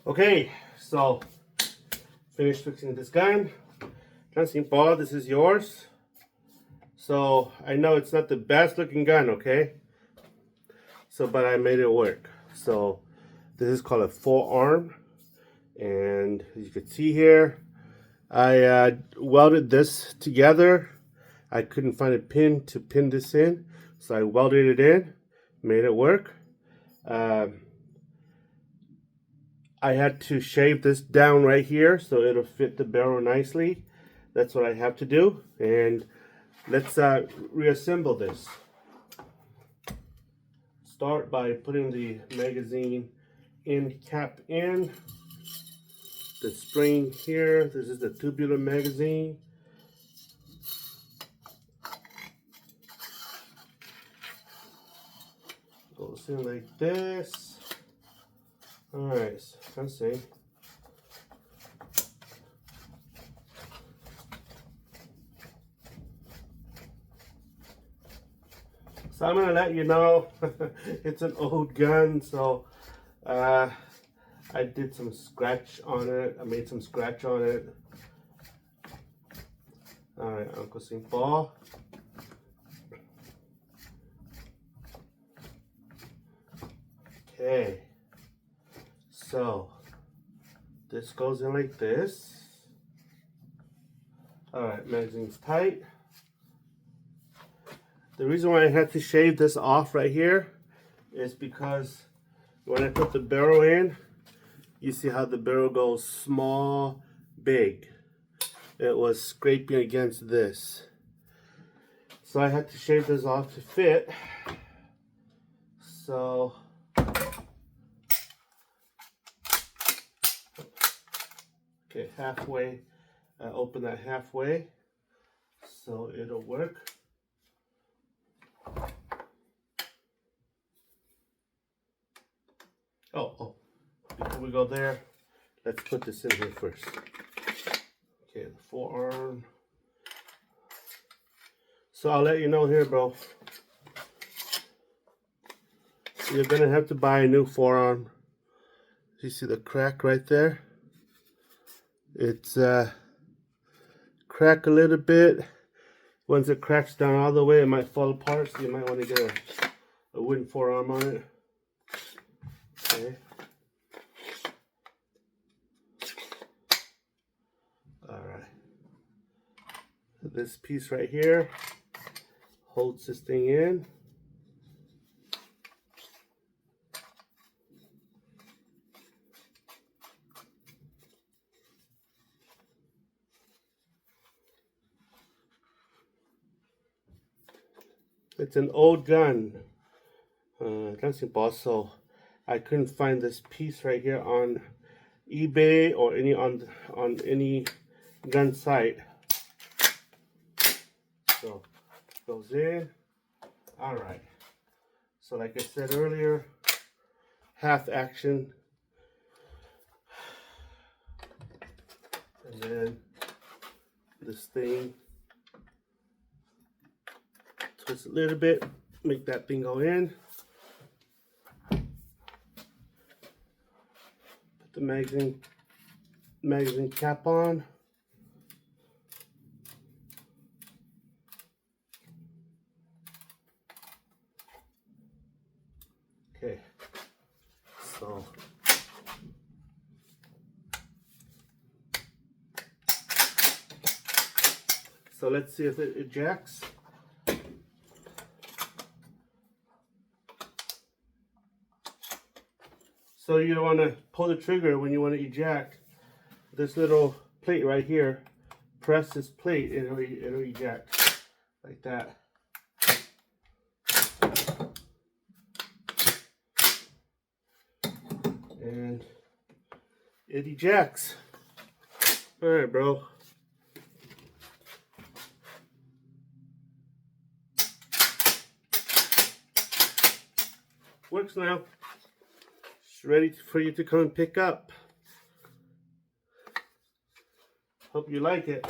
Okay, so finished fixing this gun. Johnson Paul, this is yours. So I know it's not the best looking gun, okay? So, but I made it work. So this is called a forearm, and as you can see here, I welded this together. I couldn't find a pin to pin this in, so I welded it in, made it work. I had to shave this down right here so it'll fit the barrel nicely. That's what I have to do, and let's reassemble this. Start by putting the magazine cap in. The spring here, this is the tubular magazine. Goes in like this. Alright, so let's see. So I'm gonna let you know it's an old gun, so I did some scratch on it. I made some scratch on it. Alright, Uncle St. Paul. Okay. So this goes in like this. Alright, magazine's tight. The reason why I had to shave this off right here is because when I put the barrel in, you see how the barrel goes small, big. It was scraping against this. So I had to shave this off to fit. So okay, halfway, open that halfway so it'll work. Oh, before we go there, let's put this in here first. Okay, the forearm. So I'll let you know here, bro. You're gonna have to buy a new forearm. You see the crack right there? It's crack a little bit. Once it cracks down all the way, it might fall apart, so you might want to get a wooden forearm on it. Okay. Alright. This piece right here holds this thing in. It's an old gun, so I couldn't find this piece right here on eBay or on any gun site. So it goes in. All right. So like I said earlier, half action, and then this thing. Twist a little bit, make that thing go in. Put the magazine cap on. Okay, so let's see if it ejects. So you don't want to pull the trigger when you want to eject. This little plate right here, press this plate, it'll eject like that. And it ejects. All right, bro. Works now. It's ready for you to come and pick up. Hope you like it.